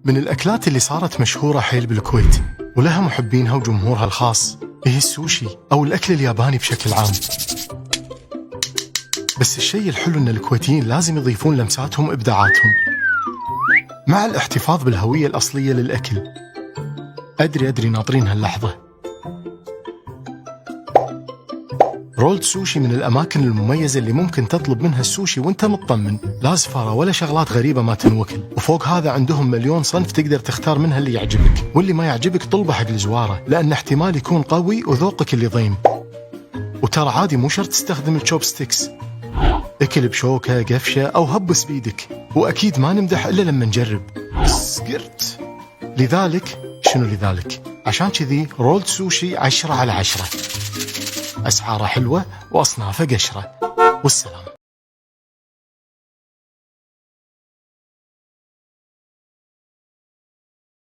من الأكلات اللي صارت مشهورة حيل بالكويت ولها محبينها وجمهورها الخاص هي السوشي أو الأكل الياباني بشكل عام. بس الشيء الحلو إن الكويتيين لازم يضيفون لمساتهم وإبداعاتهم مع الاحتفاظ بالهوية الأصلية للأكل. أدري ناطرين هاللحظة. رولد سوشي من الأماكن المميزة اللي ممكن تطلب منها السوشي وانت مطمن، لا زفارة ولا شغلات غريبة ما تنوكل. وفوق هذا عندهم مليون صنف تقدر تختار منها اللي يعجبك، واللي ما يعجبك طلبه حق الزوارة، لأن احتمال يكون قوي وذوقك اللي ضيم. وترى عادي مو شرط تستخدم الشوبستيكس، اكل بشوكة قفشة أو هبس بيدك، وأكيد ما نمدح إلا لما نجرب. سكرت. لذلك عشان كذي رولد سوشي 10 على 10، أسعاره حلوة وأصنافه قشرة. والسلام.